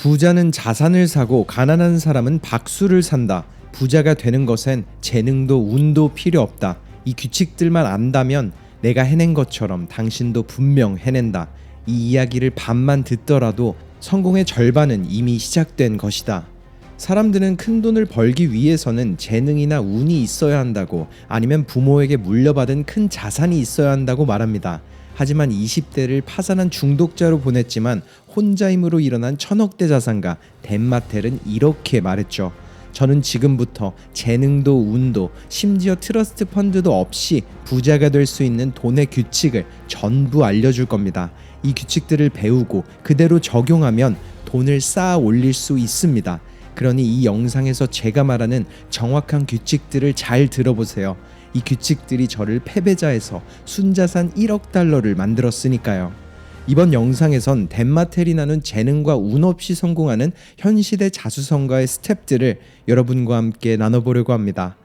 부자는 자산을 사고 가난한 사람은 박수를 산다. 부자가 되는 것엔 재능도 운도 필요 없다. 이 규칙들만 안다면 내가 해낸 것처럼 당신도 분명 해낸다. 이 이야기를 반만 듣더라도 성공의 절반은 이미 시작된 것이다. 사람들은 큰 돈을 벌기 위해서는 재능이나 운이 있어야 한다고, 아니면 부모에게 물려받은 큰 자산이 있어야 한다고 말합니다. 하지만 20대를 파산한 중독자로 보냈지만 혼자 힘으로 일어난 천억대 자산가 댄마텔은 이렇게 말했죠. 저는 지금부터 재능도 운도 심지어 트러스트 펀드도 없이 부자가 될 수 있는 돈의 규칙을 전부 알려줄 겁니다. 이 규칙들을 배우고 그대로 적용하면 돈을 쌓아 올릴 수 있습니다. 그러니 이 영상에서 제가 말하는 정확한 규칙들을 잘 들어보세요. 이 규칙들이 저를 패배자에서 순자산 1억 달러를 만들었으니까요. 이번 영상에선 댄마텔이 나눈 재능과 운 없이 성공하는 현시대 자수성가의 스텝들을 여러분과 함께 나눠보려고 합니다.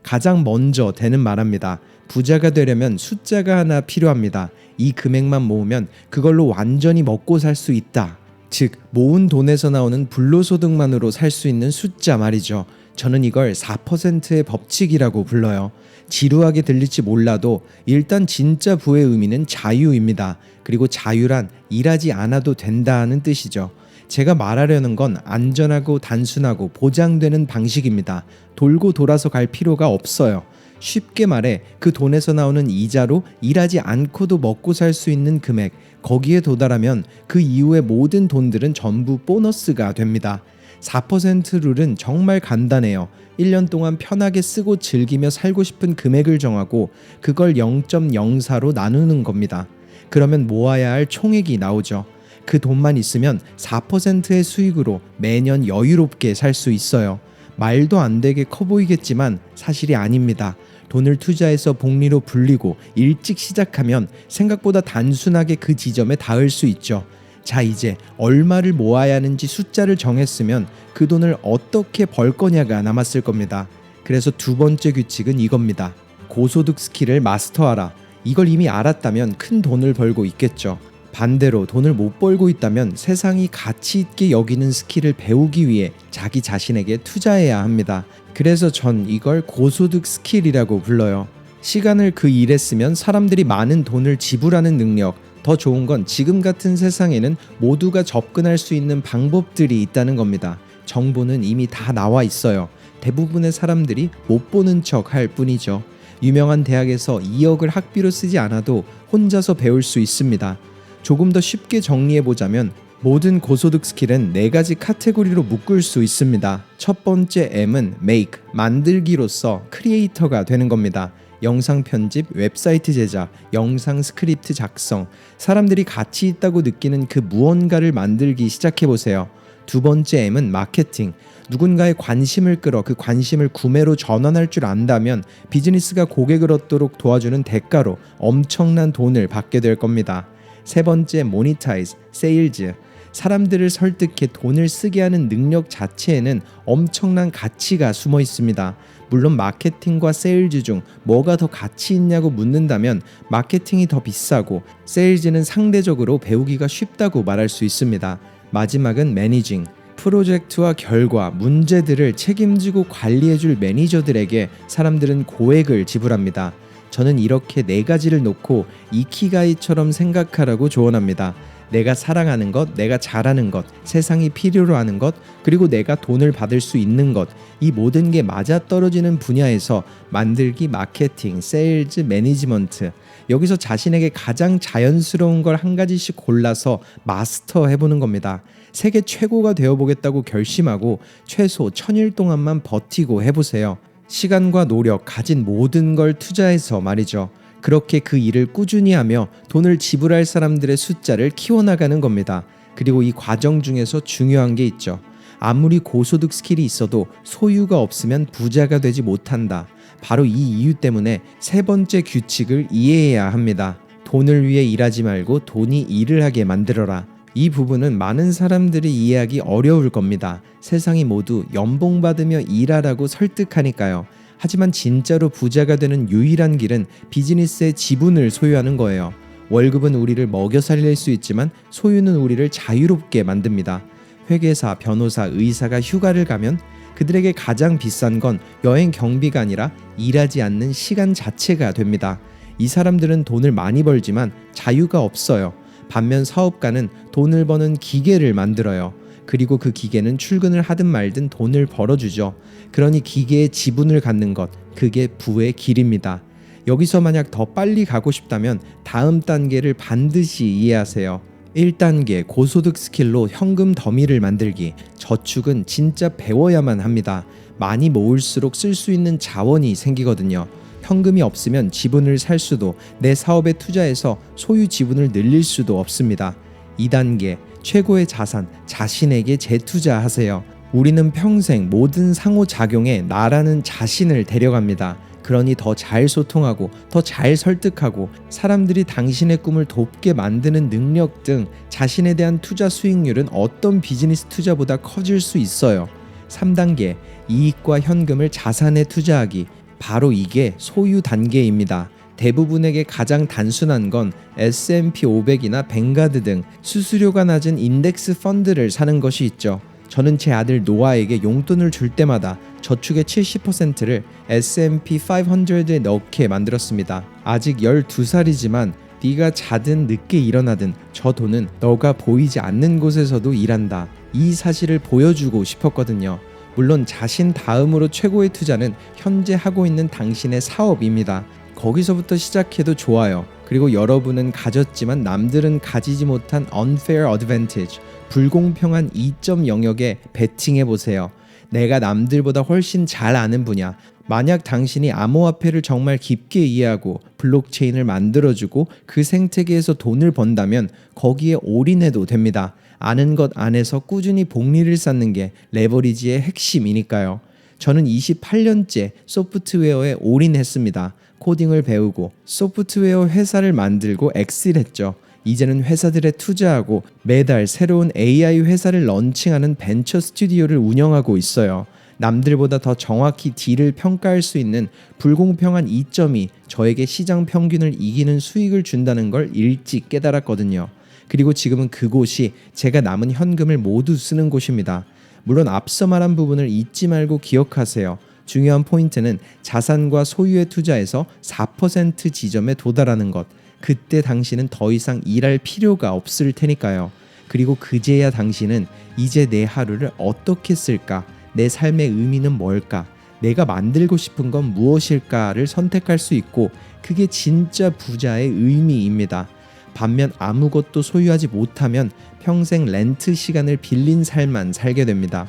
가장 먼저 댄은 말합니다. 부자가 되려면 숫자가 하나 필요합니다. 이 금액만 모으면 그걸로 완전히 먹고 살 수 있다. 즉, 모은 돈에서 나오는 불로소득만으로 살 수 있는 숫자 말이죠. 저는 이걸 4%의 법칙이라고 불러요. 지루하게 들릴지 몰라도 일단 진짜 부의 의미는 자유입니다. 그리고 자유란 일하지 않아도 된다는 뜻이죠. 제가 말하려는 건 안전하고 단순하고 보장되는 방식입니다. 돌고 돌아서 갈 필요가 없어요. 쉽게 말해 그 돈에서 나오는 이자로 일하지 않고도 먹고 살 수 있는 금액, 거기에 도달하면 그 이후의 모든 돈들은 전부 보너스가 됩니다. 4% 룰은 정말 간단해요. 1년 동안 편하게 쓰고 즐기며 살고 싶은 금액을 정하고 그걸 0.04로 나누는 겁니다. 그러면 모아야 할 총액이 나오죠. 그 돈만 있으면 4%의 수익으로 매년 여유롭게 살 수 있어요. 말도 안 되게 커 보이겠지만 사실이 아닙니다. 돈을 투자해서 복리로 불리고 일찍 시작하면 생각보다 단순하게 그 지점에 닿을 수 있죠. 자, 이제 얼마를 모아야 하는지 숫자를 정했으면 그 돈을 어떻게 벌 거냐가 남았을 겁니다. 그래서 두 번째 규칙은 이겁니다. 고소득 스킬을 마스터하라. 이걸 이미 알았다면 큰 돈을 벌고 있겠죠. 반대로 돈을 못 벌고 있다면 세상이 가치 있게 여기는 스킬을 배우기 위해 자기 자신에게 투자해야 합니다. 그래서 전 이걸 고소득 스킬이라고 불러요. 시간을 그 일에 쓰면 사람들이 많은 돈을 지불하는 능력, 더 좋은 건 지금 같은 세상에는 모두가 접근할 수 있는 방법들이 있다는 겁니다. 정보는 이미 다 나와 있어요. 대부분의 사람들이 못 보는 척 할 뿐이죠. 유명한 대학에서 2억을 학비로 쓰지 않아도 혼자서 배울 수 있습니다. 조금 더 쉽게 정리해보자면 모든 고소득 스킬은 4가지 카테고리로 묶을 수 있습니다. 첫 번째 M은 make, 만들기로서 크리에이터가 되는 겁니다. 영상 편집, 웹사이트 제작, 영상 스크립트 작성, 사람들이 가치 있다고 느끼는 그 무언가를 만들기 시작해보세요. 두 번째 M은 마케팅, 누군가의 관심을 끌어 그 관심을 구매로 전환할 줄 안다면 비즈니스가 고객을 얻도록 도와주는 대가로 엄청난 돈을 받게 될 겁니다. 세 번째 모니타이즈, 세일즈, 사람들을 설득해 돈을 쓰게 하는 능력 자체에는 엄청난 가치가 숨어 있습니다. 물론 마케팅과 세일즈 중 뭐가 더 가치 있냐고 묻는다면 마케팅이 더 비싸고 세일즈는 상대적으로 배우기가 쉽다고 말할 수 있습니다. 마지막은 매니징, 프로젝트와 결과, 문제들을 책임지고 관리해줄 매니저들에게 사람들은 고액을 지불합니다. 저는 이렇게 4가지를 놓고 이키가이처럼 생각하라고 조언합니다. 내가 사랑하는 것, 내가 잘하는 것, 세상이 필요로 하는 것, 그리고 내가 돈을 받을 수 있는 것, 이 모든 게 맞아떨어지는 분야에서 만들기, 마케팅, 세일즈, 매니지먼트, 여기서 자신에게 가장 자연스러운 걸 한 가지씩 골라서 마스터 해보는 겁니다. 세계 최고가 되어보겠다고 결심하고 최소 1000일 동안만 버티고 해보세요. 시간과 노력, 가진 모든 걸 투자해서 말이죠. 그렇게 그 일을 꾸준히 하며 돈을 지불할 사람들의 숫자를 키워나가는 겁니다. 그리고 이 과정 중에서 중요한 게 있죠. 아무리 고소득 스킬이 있어도 소유가 없으면 부자가 되지 못한다. 바로 이 이유 때문에 세 번째 규칙을 이해해야 합니다. 돈을 위해 일하지 말고 돈이 일을 하게 만들어라. 이 부분은 많은 사람들이 이해하기 어려울 겁니다. 세상이 모두 연봉 받으며 일하라고 설득하니까요. 하지만 진짜로 부자가 되는 유일한 길은 비즈니스의 지분을 소유하는 거예요. 월급은 우리를 먹여 살릴 수 있지만 소유는 우리를 자유롭게 만듭니다. 회계사, 변호사, 의사가 휴가를 가면 그들에게 가장 비싼 건 여행 경비가 아니라 일하지 않는 시간 자체가 됩니다. 이 사람들은 돈을 많이 벌지만 자유가 없어요. 반면 사업가는 돈을 버는 기계를 만들어요. 그리고 그 기계는 출근을 하든 말든 돈을 벌어주죠. 그러니 기계의 지분을 갖는 것, 그게 부의 길입니다. 여기서 만약 더 빨리 가고 싶다면 다음 단계를 반드시 이해하세요. 1단계 고소득 스킬로 현금 더미를 만들기. 저축은 진짜 배워야만 합니다. 많이 모을수록 쓸 수 있는 자원이 생기거든요. 현금이 없으면 지분을 살 수도, 내 사업에 투자해서 소유 지분을 늘릴 수도 없습니다. 2단계 최고의 자산, 자신에게 재투자하세요. 우리는 평생 모든 상호작용에 나라는 자신을 데려갑니다. 그러니 더 잘 소통하고 더 잘 설득하고 사람들이 당신의 꿈을 돕게 만드는 능력 등 자신에 대한 투자 수익률은 어떤 비즈니스 투자보다 커질 수 있어요. 3단계 이익과 현금을 자산에 투자하기. 바로 이게 소유 단계입니다. 대부분에게 가장 단순한 건 S&P 500이나 뱅가드 등 수수료가 낮은 인덱스 펀드를 사는 것이 있죠. 저는 제 아들 노아에게 용돈을 줄 때마다 저축의 70%를 S&P 500에 넣게 만들었습니다. 아직 12살이지만 네가 자든 늦게 일어나든 저 돈은 너가 보이지 않는 곳에서도 일한다. 이 사실을 보여주고 싶었거든요. 물론 자신 다음으로 최고의 투자는 현재 하고 있는 당신의 사업입니다. 거기서부터 시작해도 좋아요. 그리고 여러분은 가졌지만 남들은 가지지 못한 unfair advantage, 불공평한 이점 영역에 베팅해보세요. 내가 남들보다 훨씬 잘 아는 분야, 만약 당신이 암호화폐를 정말 깊게 이해하고 블록체인을 만들어주고 그 생태계에서 돈을 번다면 거기에 올인해도 됩니다. 아는 것 안에서 꾸준히 복리를 쌓는 게 레버리지의 핵심이니까요. 저는 28년째 소프트웨어에 올인했습니다. 코딩을 배우고 소프트웨어 회사를 만들고 엑실했죠. 이제는 회사들에 투자하고 매달 새로운 AI 회사를 런칭하는 벤처 스튜디오를 운영하고 있어요. 남들보다 더 정확히 딜을 평가할 수 있는 불공평한 이점이 저에게 시장 평균을 이기는 수익을 준다는 걸 일찍 깨달았거든요. 그리고 지금은 그곳이 제가 남은 현금을 모두 쓰는 곳입니다. 물론 앞서 말한 부분을 잊지 말고 기억하세요. 중요한 포인트는 자산과 소유에 투자해서 4% 지점에 도달하는 것. 그때 당신은 더 이상 일할 필요가 없을 테니까요. 그리고 그제야 당신은 이제 내 하루를 어떻게 쓸까? 내 삶의 의미는 뭘까? 내가 만들고 싶은 건 무엇일까를 선택할 수 있고 그게 진짜 부자의 의미입니다. 반면 아무것도 소유하지 못하면 평생 렌트 시간을 빌린 삶만 살게 됩니다.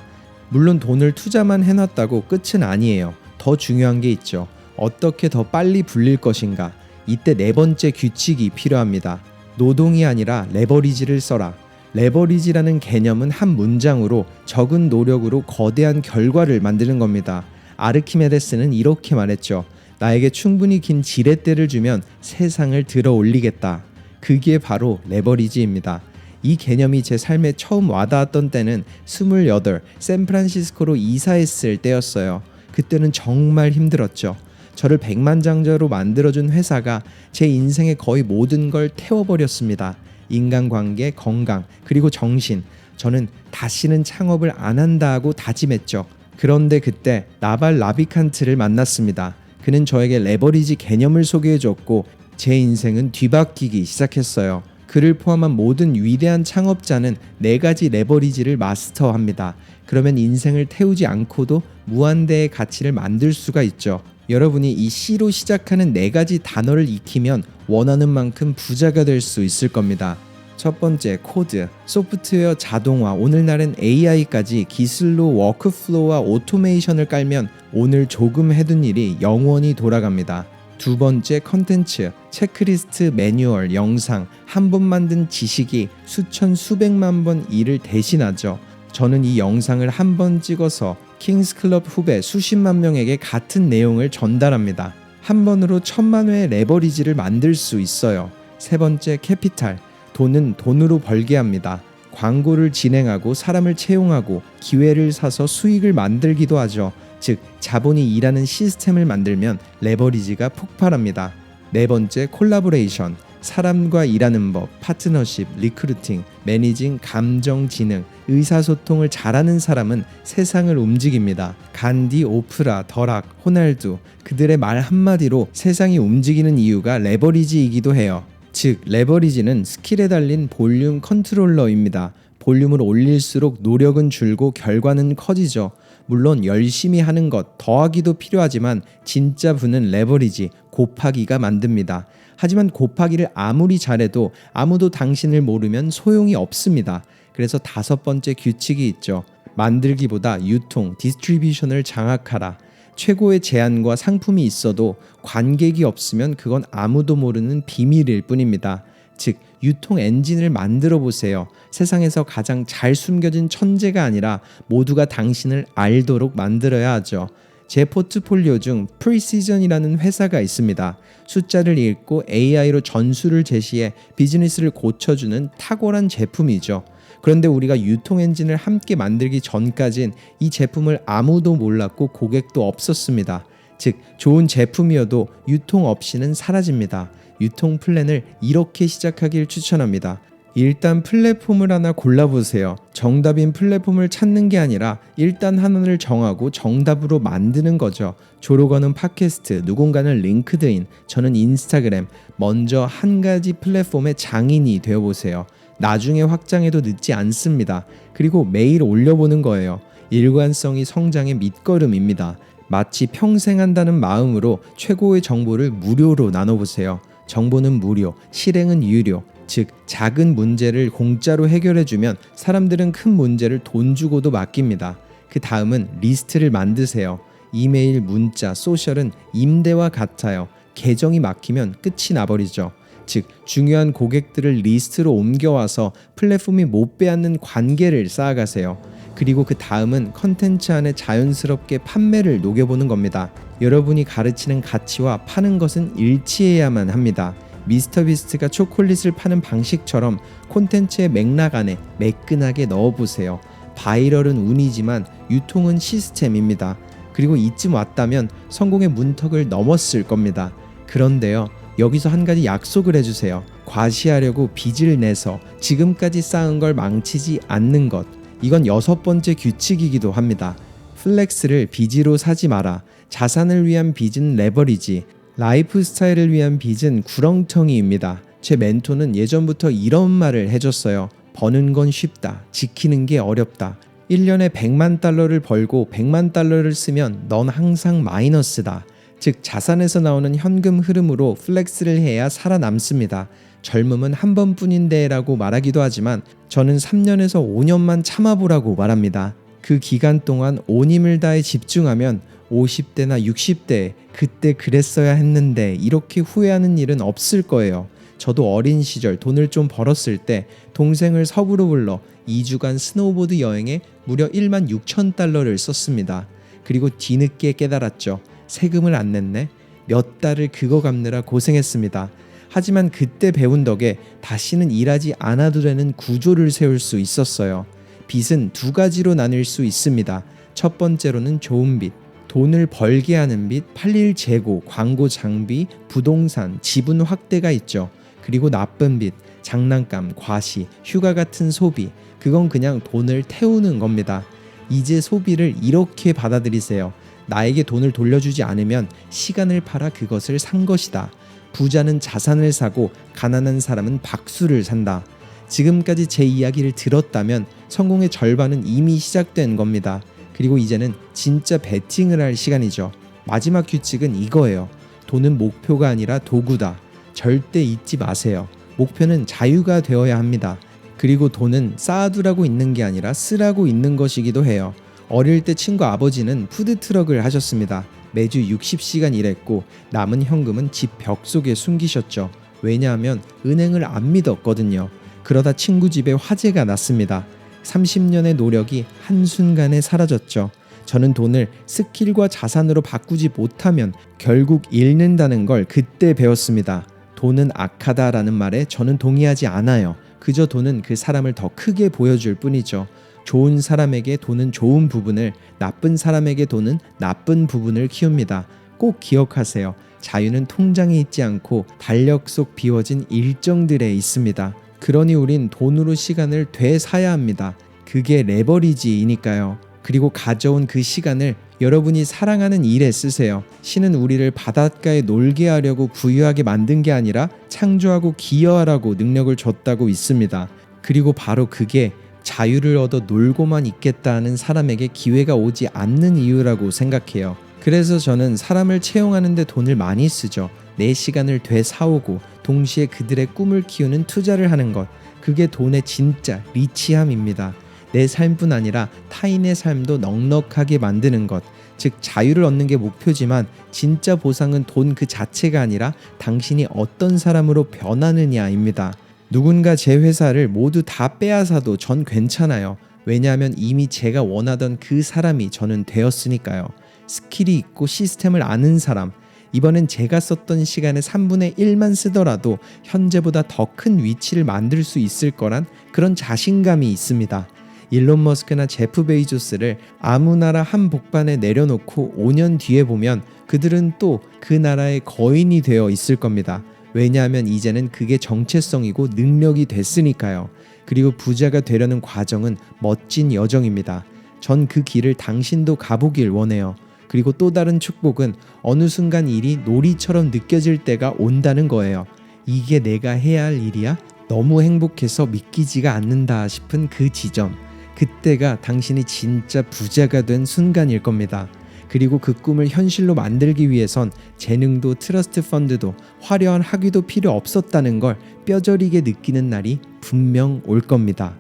물론 돈을 투자만 해놨다고 끝은 아니에요. 더 중요한 게 있죠. 어떻게 더 빨리 불릴 것인가? 이때 네 번째 규칙이 필요합니다. 노동이 아니라 레버리지를 써라. 레버리지라는 개념은 한 문장으로 적은 노력으로 거대한 결과를 만드는 겁니다. 아르키메데스는 이렇게 말했죠. 나에게 충분히 긴 지렛대를 주면 세상을 들어 올리겠다. 그게 바로 레버리지입니다. 이 개념이 제 삶에 처음 와닿았던 때는 28, 샌프란시스코로 이사했을 때였어요. 그때는 정말 힘들었죠. 저를 백만장자로 만들어준 회사가 제 인생의 거의 모든 걸 태워버렸습니다. 인간관계, 건강, 그리고 정신. 저는 다시는 창업을 안 한다 하고 다짐했죠. 그런데 그때 나발 라비칸트를 만났습니다. 그는 저에게 레버리지 개념을 소개해줬고 제 인생은 뒤바뀌기 시작했어요. 그를 포함한 모든 위대한 창업자는 4가지 레버리지를 마스터합니다. 그러면 인생을 태우지 않고도 무한대의 가치를 만들 수가 있죠. 여러분이 이 C로 시작하는 4가지 단어를 익히면 원하는 만큼 부자가 될 수 있을 겁니다. 첫 번째, 코드, 소프트웨어 자동화, 오늘날은 AI까지 기술로 워크플로우와 오토메이션을 깔면 오늘 조금 해둔 일이 영원히 돌아갑니다. 두 번째, 컨텐츠, 체크리스트, 매뉴얼, 영상, 한 번 만든 지식이 수천 수백만 번 일을 대신하죠. 저는 이 영상을 한 번 찍어서 킹스클럽 후배 수십만 명에게 같은 내용을 전달합니다. 한 번으로 1000만 회의 레버리지를 만들 수 있어요. 세 번째, 캐피탈, 돈은 돈으로 벌게 합니다. 광고를 진행하고 사람을 채용하고 기회를 사서 수익을 만들기도 하죠. 즉 자본이 일하는 시스템을 만들면 레버리지가 폭발합니다. 네 번째, 콜라보레이션, 사람과 일하는 법, 파트너십, 리크루팅, 매니징, 감정, 지능, 의사소통을 잘하는 사람은 세상을 움직입니다. 간디, 오프라, 더락, 호날두, 그들의 말 한마디로 세상이 움직이는 이유가 레버리지이기도 해요. 즉, 레버리지는 스킬에 달린 볼륨 컨트롤러입니다. 볼륨을 올릴수록 노력은 줄고 결과는 커지죠. 물론 열심히 하는 것, 더하기도 필요하지만 진짜 부는 레버리지, 곱하기가 만듭니다. 하지만 곱하기를 아무리 잘해도 아무도 당신을 모르면 소용이 없습니다. 그래서 5번째 규칙이 있죠. 만들기보다 유통, 디스트리뷰션을 장악하라. 최고의 제안과 상품이 있어도 관객이 없으면 그건 아무도 모르는 비밀일 뿐입니다. 즉, 유통 엔진을 만들어 보세요. 세상에서 가장 잘 숨겨진 천재가 아니라 모두가 당신을 알도록 만들어야 하죠. 제 포트폴리오 중 프리시전이라는 회사가 있습니다. 숫자를 읽고 AI로 전술을 제시해 비즈니스를 고쳐주는 탁월한 제품이죠. 그런데 우리가 유통 엔진을 함께 만들기 전까진 이 제품을 아무도 몰랐고 고객도 없었습니다. 즉, 좋은 제품이어도 유통 없이는 사라집니다. 유통 플랜을 이렇게 시작하길 추천합니다. 일단 플랫폼을 하나 골라보세요. 정답인 플랫폼을 찾는 게 아니라 일단 하나를 정하고 정답으로 만드는 거죠. 조로건은 팟캐스트, 누군가는 링크드인, 저는 인스타그램. 먼저 한 가지 플랫폼의 장인이 되어보세요. 나중에 확장해도 늦지 않습니다. 그리고 매일 올려보는 거예요. 일관성이 성장의 밑거름입니다. 마치 평생 한다는 마음으로 최고의 정보를 무료로 나눠보세요. 정보는 무료, 실행은 유료. 즉, 작은 문제를 공짜로 해결해주면 사람들은 큰 문제를 돈 주고도 맡깁니다. 그 다음은 리스트를 만드세요. 이메일, 문자, 소셜은 임대와 같아요. 계정이 막히면 끝이 나버리죠. 즉, 중요한 고객들을 리스트로 옮겨와서 플랫폼이 못 빼앗는 관계를 쌓아가세요. 그리고 그 다음은 컨텐츠 안에 자연스럽게 판매를 녹여보는 겁니다. 여러분이 가르치는 가치와 파는 것은 일치해야만 합니다. 미스터비스트가 초콜릿을 파는 방식처럼 콘텐츠의 맥락 안에 매끈하게 넣어보세요. 바이럴은 운이지만 유통은 시스템입니다. 그리고 이쯤 왔다면 성공의 문턱을 넘었을 겁니다. 그런데요, 여기서 한 가지 약속을 해주세요. 과시하려고 빚을 내서 지금까지 쌓은 걸 망치지 않는 것. 이건 6번째 규칙이기도 합니다. 플렉스를 빚으로 사지 마라. 자산을 위한 빚은 레버리지, 라이프 스타일을 위한 빚은 구렁텅이입니다. 제 멘토는 예전부터 이런 말을 해줬어요. 버는 건 쉽다. 지키는 게 어렵다. 1년에 100만 달러를 벌고 100만 달러를 쓰면 넌 항상 마이너스다. 즉, 자산에서 나오는 현금 흐름으로 플렉스를 해야 살아남습니다. 젊음은 한 번뿐인데 라고 말하기도 하지만 저는 3년에서 5년만 참아보라고 말합니다. 그 기간 동안 온 힘을 다해 집중하면 50대나 60대에 그때 그랬어야 했는데 이렇게 후회하는 일은 없을 거예요. 저도 어린 시절 돈을 좀 벌었을 때 동생을 섭으로 불러 2주간 스노우보드 여행에 무려 1만 6천 달러를 썼습니다. 그리고 뒤늦게 깨달았죠. 세금을 안 냈네. 몇 달을 그거 갚느라 고생했습니다. 하지만 그때 배운 덕에 다시는 일하지 않아도 되는 구조를 세울 수 있었어요. 빚은 2가지로 나눌 수 있습니다. 첫 번째로는 좋은 빚, 돈을 벌게 하는 빚, 팔릴 재고, 광고 장비, 부동산, 지분 확대가 있죠. 그리고 나쁜 빚, 장난감, 과시, 휴가 같은 소비, 그건 그냥 돈을 태우는 겁니다. 이제 소비를 이렇게 받아들이세요. 나에게 돈을 돌려주지 않으면 시간을 팔아 그것을 산 것이다. 부자는 자산을 사고 가난한 사람은 박수를 산다. 지금까지 제 이야기를 들었다면 성공의 절반은 이미 시작된 겁니다. 그리고 이제는 진짜 베팅을 할 시간이죠. 마지막 규칙은 이거예요. 돈은 목표가 아니라 도구다. 절대 잊지 마세요. 목표는 자유가 되어야 합니다. 그리고 돈은 쌓아두라고 있는 게 아니라 쓰라고 있는 것이기도 해요. 어릴 때 친구 아버지는 푸드트럭을 하셨습니다. 매주 60시간 일했고 남은 현금은 집 벽 속에 숨기셨죠. 왜냐하면 은행을 안 믿었거든요. 그러다 친구 집에 화재가 났습니다. 30년의 노력이 한순간에 사라졌죠. 저는 돈을 스킬과 자산으로 바꾸지 못하면 결국 잃는다는 걸 그때 배웠습니다. 돈은 악하다라는 말에 저는 동의하지 않아요. 그저 돈은 그 사람을 더 크게 보여줄 뿐이죠. 좋은 사람에게 돈은 좋은 부분을, 나쁜 사람에게 돈은 나쁜 부분을 키웁니다. 꼭 기억하세요. 자유는 통장에 있지 않고 달력 속 비워진 일정들에 있습니다. 그러니 우린 돈으로 시간을 되사야 합니다. 그 그게 레버리지이니까요. 그리고 가져온 그 시간을 여러분이 사랑하는 일에 쓰세요. 신은 우리를 바닷가에 놀게 하려고 부유하게 만든 게 아니라 창조하고 기여하라고 능력을 줬다고 믿습니다. 그리고 바로 그게 자유를 얻어 놀고만 있겠다는 사람에게 기회가 오지 않는 이유라고 생각해요. 그래서 저는 사람을 채용하는 데 돈을 많이 쓰죠. 내 시간을 되사오고 동시에 그들의 꿈을 키우는 투자를 하는 것, 그게 돈의 진짜 리치함입니다. 내 삶뿐 아니라 타인의 삶도 넉넉하게 만드는 것, 즉 자유를 얻는 게 목표지만 진짜 보상은 돈 그 자체가 아니라 당신이 어떤 사람으로 변하느냐입니다. 누군가 제 회사를 모두 다 빼앗아도 전 괜찮아요. 왜냐하면 이미 제가 원하던 그 사람이 저는 되었으니까요. 스킬이 있고 시스템을 아는 사람, 이번엔 제가 썼던 시간의 3분의 1만 쓰더라도 현재보다 더 큰 위치를 만들 수 있을 거란 그런 자신감이 있습니다. 일론 머스크나 제프 베이조스를 아무 나라 한 복판에 내려놓고 5년 뒤에 보면 그들은 또 그 나라의 거인이 되어 있을 겁니다. 왜냐하면 이제는 그게 정체성이고 능력이 됐으니까요. 그리고 부자가 되려는 과정은 멋진 여정입니다. 전 그 길을 당신도 가보길 원해요. 그리고 또 다른 축복은 어느 순간 일이 놀이처럼 느껴질 때가 온다는 거예요. 이게 내가 해야 할 일이야? 너무 행복해서 믿기지가 않는다 싶은 그 지점, 그때가 당신이 진짜 부자가 된 순간일 겁니다. 그리고 그 꿈을 현실로 만들기 위해선 재능도 트러스트 펀드도 화려한 학위도 필요 없었다는 걸 뼈저리게 느끼는 날이 분명 올 겁니다.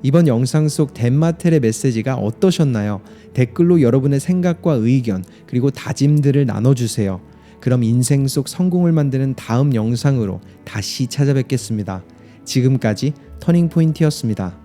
이번 영상 속 덴마텔의 메시지가 어떠셨나요? 댓글로 여러분의 생각과 의견 그리고 다짐들을 나눠주세요. 그럼 인생 속 성공을 만드는 다음 영상으로 다시 찾아뵙겠습니다. 지금까지 터닝포인트였습니다.